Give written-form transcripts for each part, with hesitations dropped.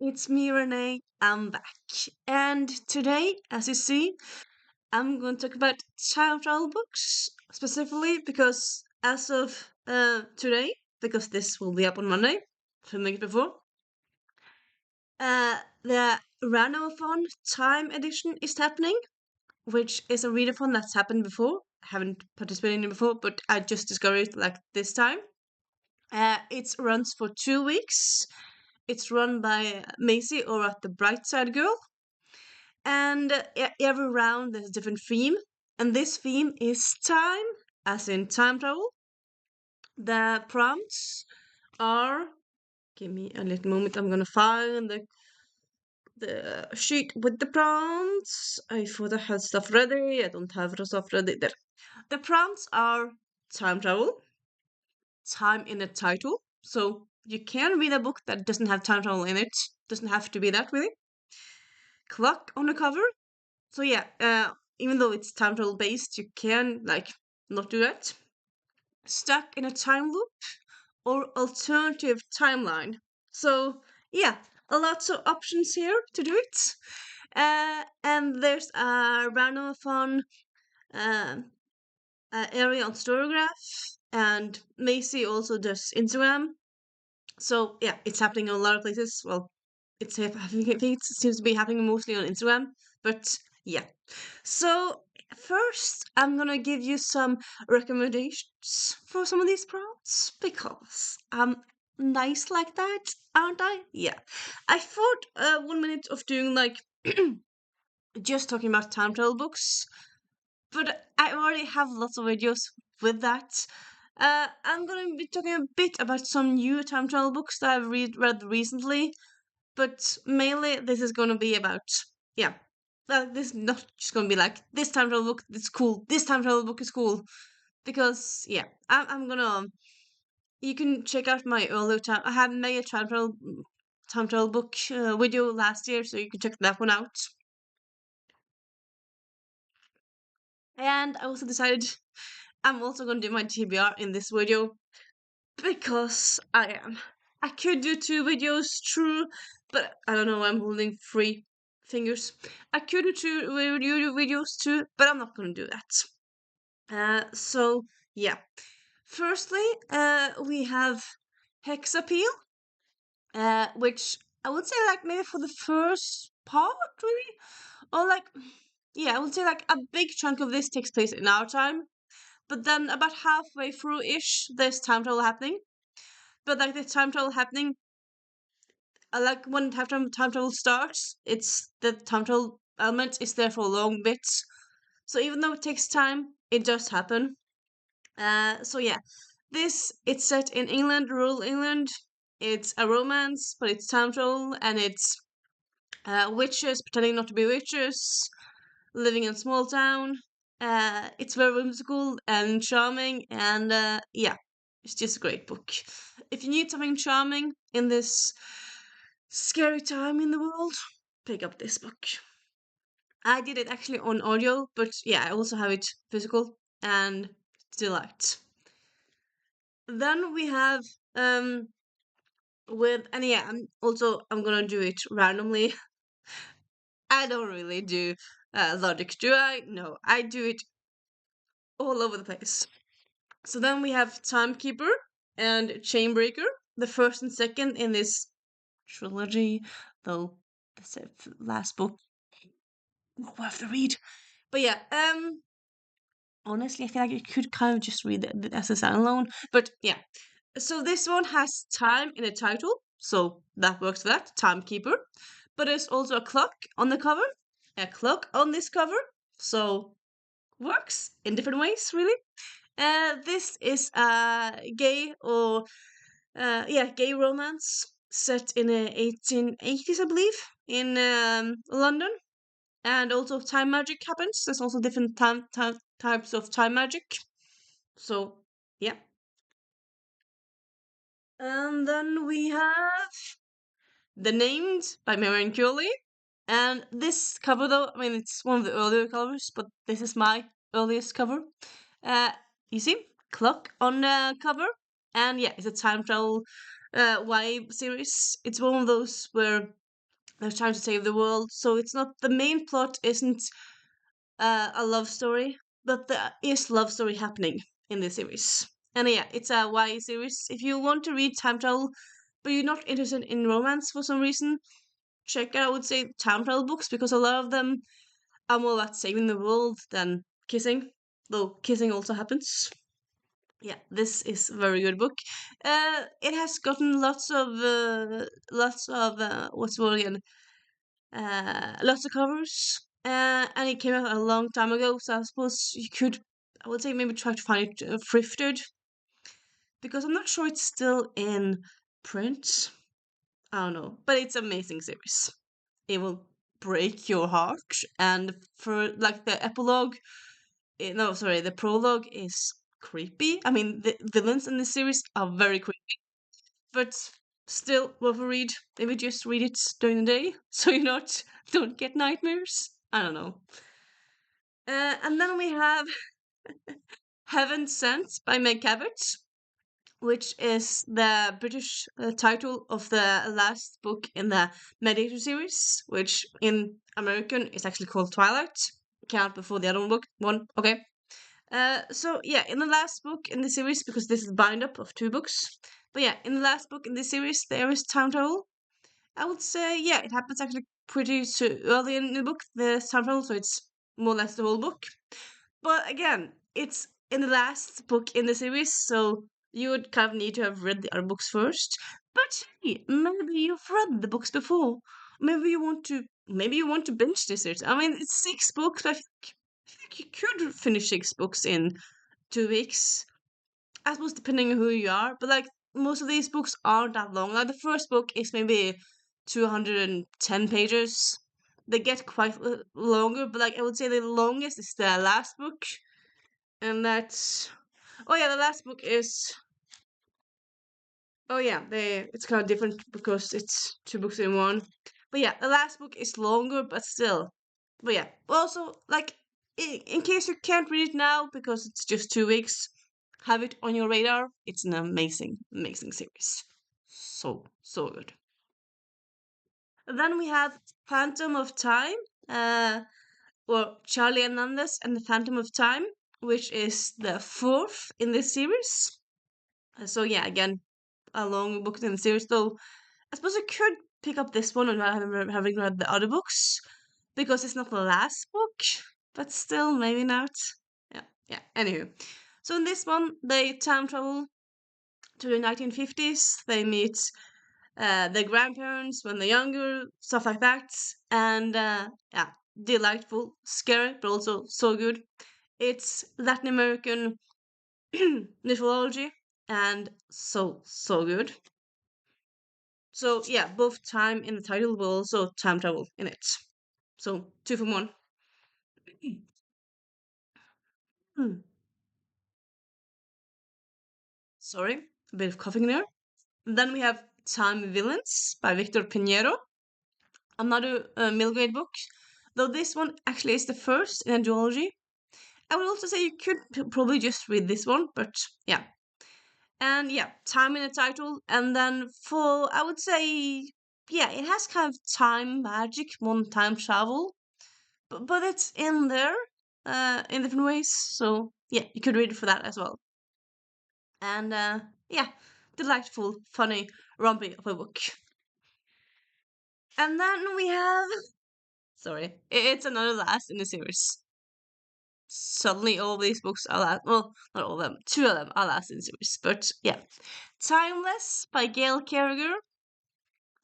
It's me, Renee. I'm back. And today, as you see, I'm going to talk about time travel books specifically because as of today, because this will be up on Monday, filming it before, the RANDOMATHON-TIME edition is happening, which is a readathon that's happened before. I haven't participated in it before, but I just discovered it like this time. It runs for 2 weeks. It's run by Macy or at the Bright Side Girl. And every round there's a different theme. And this theme is time, as in time travel. The prompts are. Give me a little moment. I'm gonna find the sheet with the prompts. I thought I had stuff ready. I don't have the stuff ready there. The prompts are time travel, time in the title. So you can read a book that doesn't have time travel in it. Doesn't have to be that really. Clock on the cover. So yeah, even though it's time travel based, you can like not do that. Stuck in a time loop or alternative timeline. So yeah, a lots of options here to do it. And there's a random fun uh, area on Storygraph, and Macy also does Instagram. So yeah, it's happening in a lot of places. Well, I think it seems to be happening mostly on Instagram, but yeah. So first, I'm gonna give you some recommendations for some of these prompts because I'm nice like that, aren't I? Yeah. I thought 1 minute of doing like just talking about time travel books, but I already have lots of videos with that. I'm gonna be talking a bit about some new time travel books that I've read recently, but mainly this is gonna be about yeah. This is not just gonna be like this time travel book is cool. This time travel book is cool because yeah, I'm gonna. You can check out my earlier time. I had made a time travel book video last year, so you can check that one out. And I also decided I'm also gonna do my TBR in this video because I am. I could do two videos, true, but I don't know. I'm holding three fingers. I could do two videos too, but I'm not gonna do that. So yeah. Firstly, we have Hex Appeal, which I would say like maybe for the first part, really, or like yeah, I would say like a big chunk of this takes place in our time, but then about halfway through ish, there's time travel happening. But like the time travel happening, like when time travel starts, it's the time travel element is there for a long bit. So even though it takes time, it does happen. So yeah, this it's set in England, rural England. It's a romance, but it's time travel, and it's witches pretending not to be witches, living in a small town. It's very whimsical and charming, and yeah, it's just a great book. If you need something charming in this scary time in the world, pick up this book. I did it actually on audio, but yeah, I also have it physical and delight. Then we have with and yeah, I'm gonna do it randomly. I don't really do logic, do I? No, I do it all over the place. So then we have Timekeeper and Chainbreaker, the first and second in this trilogy, though the last book worth the read. But yeah, honestly, I feel like you could kind of just read it as a standalone. But yeah, so this one has time in the title, so that works for that, Timekeeper. But there's also a clock on the cover, a clock on this cover, so works in different ways, really. This is a gay or yeah, gay romance set in the 1880s, I believe, in London, and also time magic happens. There's also different types of time magic. So yeah, and then we have The Named by Marion Curley. And this cover, though, I mean, it's one of the earlier covers, but this is my earliest cover. Uh, you see, clock on the cover, and yeah, it's a time travel YA series. It's one of those where they're trying to save the world, so it's not the main plot isn't a love story, but there is love story happening in this series. And yeah, it's a YA series. If you want to read time travel, but you're not interested in romance for some reason, check out, I would say, time travel books because a lot of them are more about saving the world than kissing, though kissing also happens. Yeah, this is a very good book. It has gotten lots of what's the word again? Lots of covers. And it came out a long time ago, so I suppose you could, I would say, maybe try to find it thrifted because I'm not sure it's still in print. I don't know, but it's an amazing series. It will break your heart, and for like the epilogue, no, sorry, the prologue is creepy. I mean, the villains in this series are very creepy, but still worth a read. Maybe just read it during the day so you don't get nightmares. I don't know. And then we have Heaven Sent by Meg Cabot, which is the British title of the last book in the Mediator series, which in American is actually called Twilight. Came out before the other book. One, okay. So yeah, in the last book in the series, because this is a bind up of two books. But yeah, in the last book in the series, there is time travel. I would say, yeah, it happens actually pretty early in the book, the time travel, so it's more or less the whole book. But again, it's in the last book in the series, so you would kind of need to have read the other books first. But hey, maybe you've read the books before. Maybe you want to binge this series. I mean, it's 6 books, but I think you could finish 6 books in 2 weeks. I suppose depending on who you are, but like most of these books aren't that long. Like the first book is maybe 210 pages. They get quite longer, but like I would say the longest is the last book, and that's oh yeah, the last book is oh yeah, they it's kind of different because it's 2 books in one. But yeah, the last book is longer, but still. But yeah, also like in case you can't read it now because it's just 2 weeks, have it on your radar. It's an amazing, amazing series. So good. Then we have Phantom of Time, or Charlie Hernandez and the Phantom of Time, which is the fourth in this series. So yeah, again, a long book in the series. Though I suppose I could pick up this one without having read the other books because it's not the last book, but still maybe not. Yeah, yeah. Anywho, so in this one, they time travel to the 1950s. They meet their grandparents when they're younger, stuff like that, and yeah, delightful, scary, but also so good. It's Latin American mythology and so good. So yeah, both time in the title, but also time travel in it. So 2 for 1. Hmm. Sorry, a bit of coughing there. Then we have Time Villains by Victor Pinheiro, another middle grade book. Though this one actually is the first in a duology. I would also say you could probably just read this one, but yeah. And yeah, time in the title, and then for I would say yeah, it has kind of time magic, more time travel, but it's in there in different ways. So yeah, you could read it for that as well. And yeah, delightful, funny, rompy of a book. And then we have sorry, it's another last in the series. Suddenly, all these books are last. Well, not all of them. 2 of them are last in the series, but yeah. Timeless by Gail Carriger.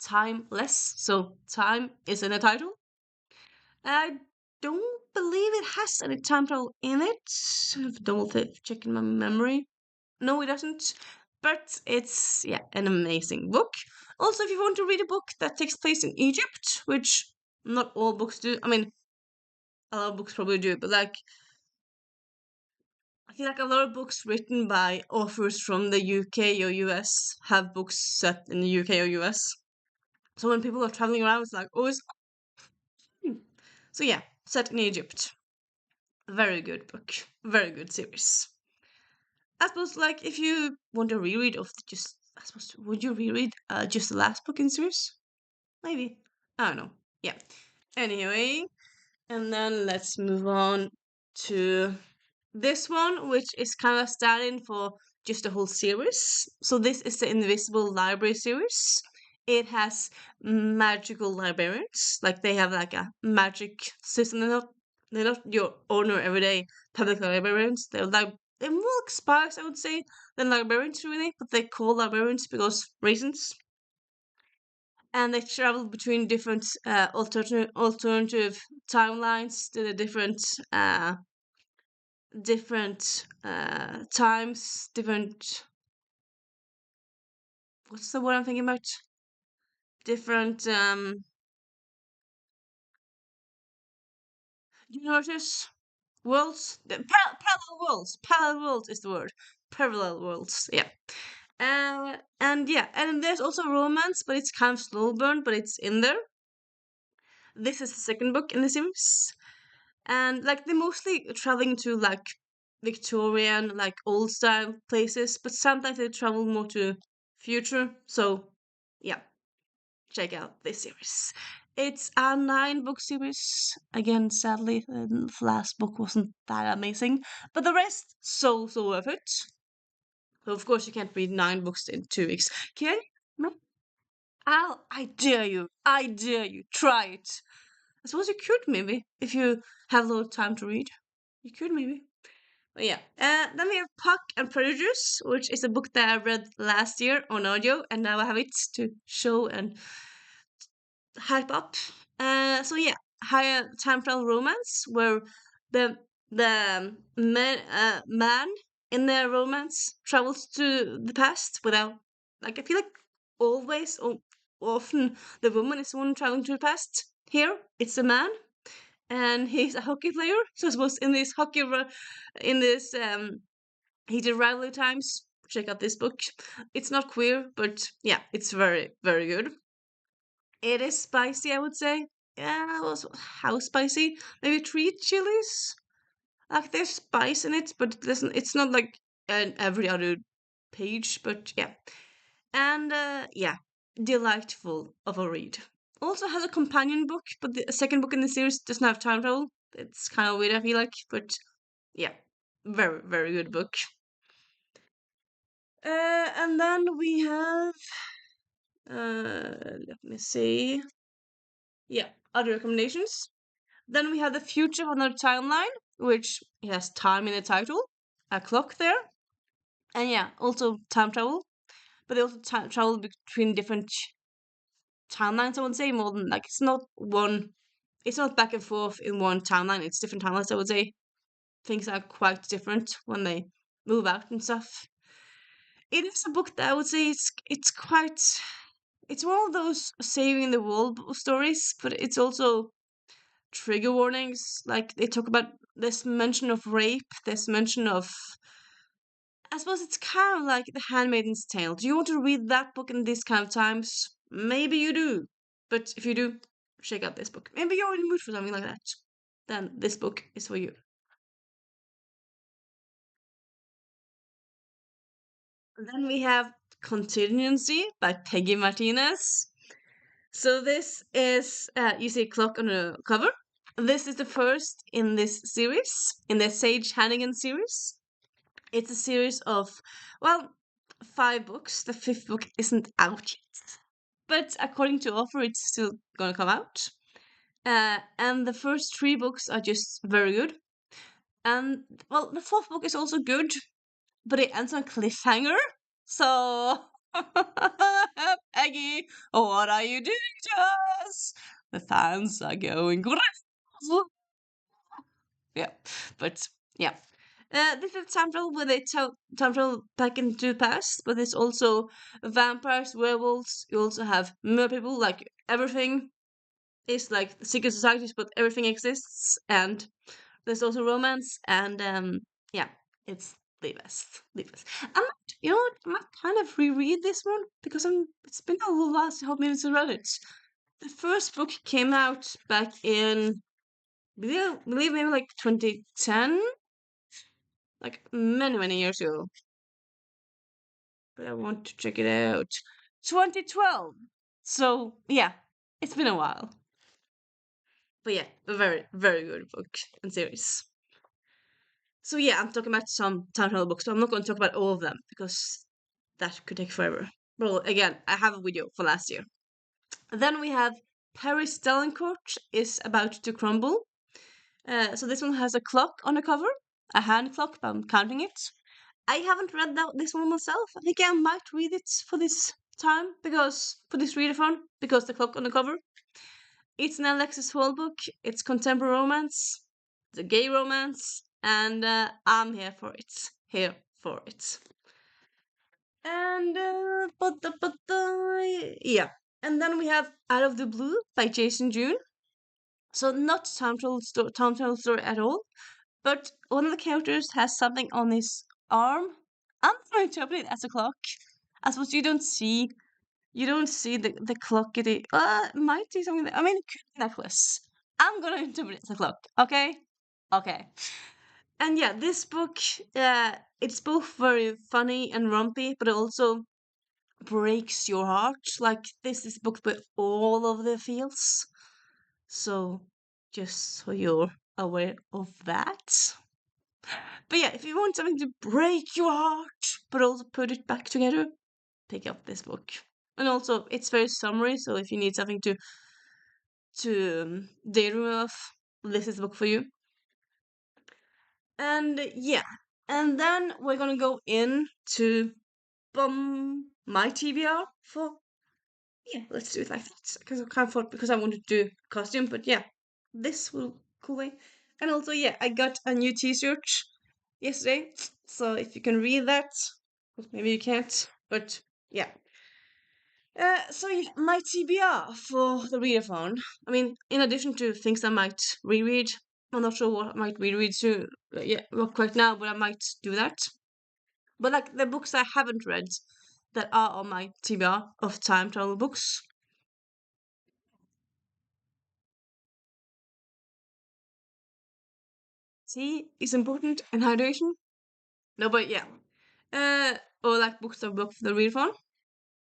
Timeless. So time is in the title. I don't believe it has any time travel in it. I've double checking my memory. No, it doesn't. But it's yeah, an amazing book. Also, if you want to read a book that takes place in Egypt, which not all books do. I mean, a lot of books probably do, but like I feel like a lot of books written by authors from the UK or US have books set in the UK or US. So when people are traveling around, it's like, oh, it's so yeah, set in Egypt. Very good book. Very good series. I suppose, like, if you want a reread of just I suppose, would you reread just the last book in the series? Maybe. I don't know. Yeah. Anyway, and then let's move on to this one, which is kind of stand-in for just the whole series. So this is the Invisible Library series. It has magical librarians. Like they have like a magic system. They're not your ordinary everyday public librarians. They're more like spies, I would say, than librarians really. But they call librarians because reasons. And they travel between different alternative timelines to the different times, different, what's the word I'm thinking about? Different universes, worlds, parallel worlds. Parallel worlds is the word. Parallel worlds, yeah. And yeah, and there's also romance, but it's kind of slow burn, but it's in there. This is the second book in the series, and like they're mostly traveling to like Victorian, like old style places, but sometimes they travel more to future. So yeah, check out this series. It's a 9-book series. Again, sadly, the last book wasn't that amazing, but the rest so worth it. So of course you can't read 9 books in 2 weeks, can you? No. I dare you. I dare you. Try it. I suppose you could maybe if you have a little time to read. You could maybe. But yeah. Then we have Puck and Predators, which is a book that I read last year on audio, and now I have it to show and hype up. So yeah, higher time travel romance where the man in the romance travels to the past without, like, I feel like always or often the woman is the one traveling to the past. Here it's a man, and he's a hockey player. So I suppose in this in this heated rivalry times, check out this book. It's not queer, but yeah, it's very good. It is spicy, I would say. Yeah, how spicy? Maybe 3 chilies. Like there's spice in it, but it's not like every other page. But yeah, and yeah, delightful of a read. Also has a companion book, but the second book in the series doesn't have time travel. It's kind of weird, I feel like, but yeah, very good book. And then we have let me see. Yeah, other recommendations. Then we have the future of another timeline, which has time in the title, a clock there, and yeah, also time travel. But they also time travel between different timelines. I would say more than like it's not one. It's not back and forth in one timeline. It's different timelines. I would say things are quite different when they move out and stuff. It is a book that I would say it's quite. It's one of those saving the world stories, but it's also trigger warnings. Like they talk about this mention of rape, this mention of. I suppose it's kind of like The Handmaid's Tale. Do you want to read that book in these kind of times? Maybe you do. But if you do, check out this book. Maybe you're in the mood for something like that. Then this book is for you. Then we have Contingency by Peggy Martinez. So this is, you see a clock on the cover. This is the first in this series, in the Sage Hannigan series. It's a series of, well, 5 books. The 5th book isn't out yet, but according to offer, it's still gonna come out. And the first 3 books are just very good. And well, the 4th book is also good, but it ends on a cliffhanger. So, Peggy, what are you doing to us? The fans are going crazy. Yeah, but yeah. This is time travel where they time travel back into the past, but there's also vampires, werewolves. You also have mer people, like everything is like secret societies, but everything exists. And there's also romance, and yeah, it's the best, the best. You know what? I might kind of reread this one because it's been a little while since minutes I read it. The first book came out back in, believe maybe like 2010, like many years ago. but I want to check it out. 2012. So yeah, it's been a while. But yeah, a very, very good book and series. So yeah, I'm talking about some time travel books, but I'm not going to talk about all of them because that could take forever. Well, again, I have a video for last year. Then we have Paris Delacourt is about to crumble. So this one has a clock on the cover, a hand clock, but I'm counting it. I haven't read this one myself. I think I might read it for this time for this readathon because the clock on the cover. It's an Alexis Hall book. It's contemporary romance, it's a gay romance, and I'm here for it. Here for it. And yeah. And then we have Out of the Blue by Jason June. So not time travel story at all, but one of the characters has something on his arm. I'm going to interpret it as a clock. I suppose you don't see the clock at it. Might see something. I mean, it could be a necklace. I'm gonna interpret it as a clock. Okay, okay. And yeah, this book, it's both very funny and rompy, but it also breaks your heart. Like this is a book with all of the feels. So, just so you're aware of that. But yeah, if you want something to break your heart, but also put it back together, pick up this book. And also, it's very summary, so if you need something to daydream of, this is the book for you. And yeah, and then we're gonna go into my TBR for yeah. Let's do it like that because I can't afford because I wanted to do costume, but yeah, this will cool way. And also yeah, I got a new T-shirt yesterday, so if you can read that, maybe you can't, but yeah. So yeah, my TBR for the readathon. I mean, in addition to things I might reread, I'm not sure what I might reread soon. Yeah, not quite now, but I might do that. But like the books I haven't read that are on my TBR of time travel books. Tea is important and hydration. No, but yeah. Or like books I've booked for the readathon.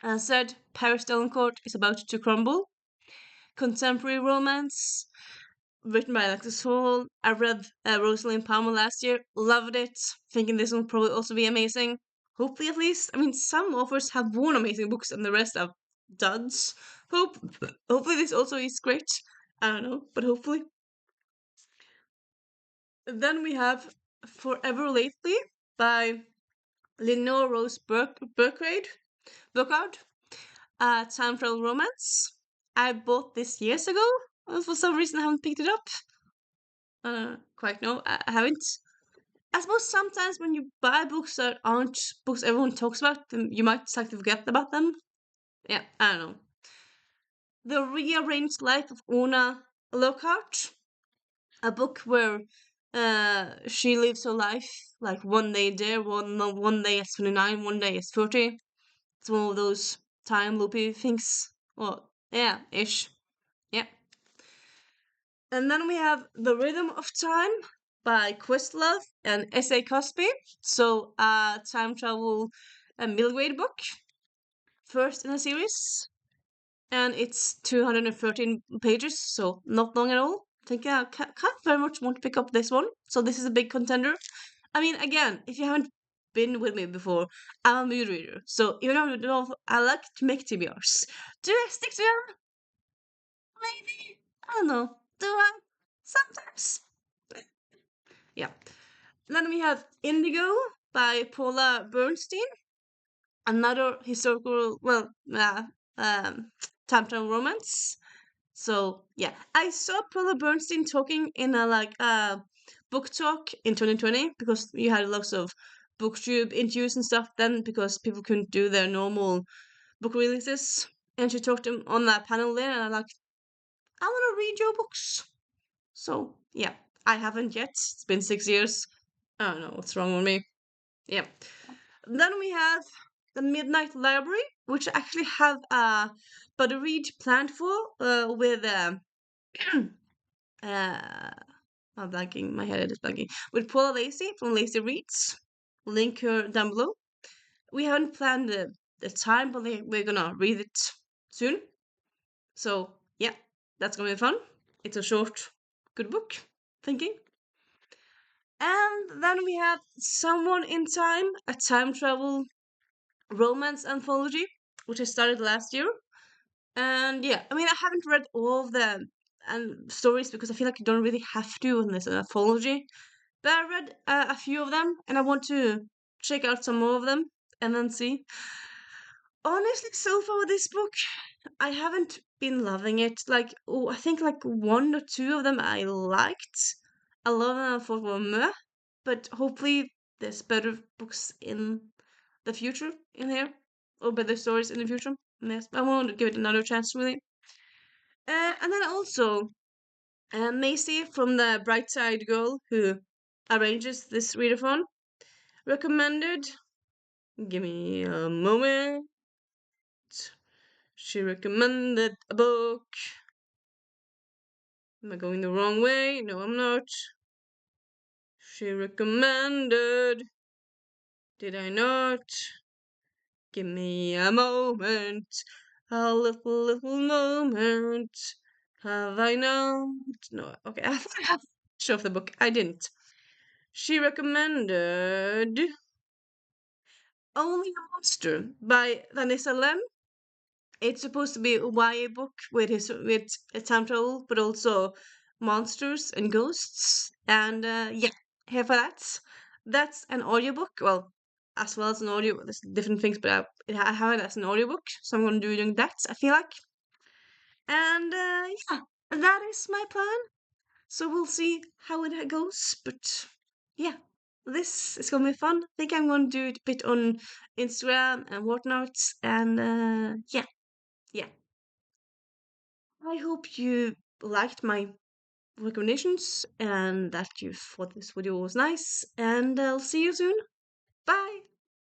As said, Paris Delacourt is about to crumble. Contemporary romance, written by Alexis Hall. I read Rosalind Palmer last year, loved it, thinking this one will probably also be amazing. Hopefully, at least. I mean, some authors have one amazing books and the rest are duds. Hopefully, this also is great. I don't know, but hopefully. Then we have Forever Lately by Lenore Rose Burkhardt. Time travel romance. I bought this years ago. For some reason, I haven't picked it up. Quite no, I haven't. I suppose sometimes when you buy books that aren't books everyone talks about, then you might start to forget about them. Yeah, I don't know. The Rearranged Life of Una Lockhart, a book where she lives her life like one day there, one day at 29, one day at 30. It's one of those time loopy things. Well, yeah, ish. Yeah. And then we have The Rhythm of Time by Questlove and S.A. Cosby. So, time travel middle grade book, first in a series, and it's 213 pages, so not long at all. I think I can't very much want to pick up this one. So this is a big contender. I mean, again, if you haven't been with me before, I'm a mood reader. So even though I like to make TBRs, do I stick to them? Maybe. I don't know. Do I? Sometimes. Yeah. Then we have Indigo by Paula Bernstein, another historical, time travel romance. So yeah, I saw Paula Bernstein talking in a book talk in 2020 because you had lots of booktube interviews and stuff then because people couldn't do their normal book releases. And she talked on that panel there, and I want to read your books. So yeah, I haven't yet. It's been 6 years. I don't know what's wrong with me. Yeah. Then we have the Midnight Library, which I actually have a buddy read planned for with I'm blanking. My head is blanking. With Paula Lacey from Lacey Reads. Link her down below. We haven't planned the time, but we're gonna read it soon. So yeah, that's gonna be fun. It's a short, good book. Thinking. And then we have Someone in Time, a time travel romance anthology, which I started last year. And yeah, I mean, I haven't read all of the stories because I feel like you don't really have to in this anthology. But I read a few of them, and I want to check out some more of them and then see. Honestly, so far with this book, I haven't been loving it. Like, oh, I think like one or two of them I liked. A lot of them I thought were meh, but hopefully there's better books in the future in here, or better stories in the future. And yes, I want to give it another chance, really. And then also, Macy from the Bright Side Girl, who arranges this readathon, recommended. Give me a moment. She recommended a book. Am I going the wrong way? No, I'm not. She recommended. Did I not? Give me a moment. A little moment. Have I not? No, okay. I thought I have show of the book. I didn't. She recommended Only a Monster by Vanessa Lem. It's supposed to be a YA book with a time travel, but also monsters and ghosts. And yeah, here for that. That's an audiobook. Well, as well as an audio. There's different things, but I have it as an audiobook, so I'm gonna do doing that. I feel like. And yeah, that is my plan. So we'll see how it goes. But yeah, this is gonna be fun. I think I'm gonna do it a bit on Instagram and whatnot. And yeah, yeah. I hope you liked my recommendations and that you thought this video was nice. And I'll see you soon. Bye!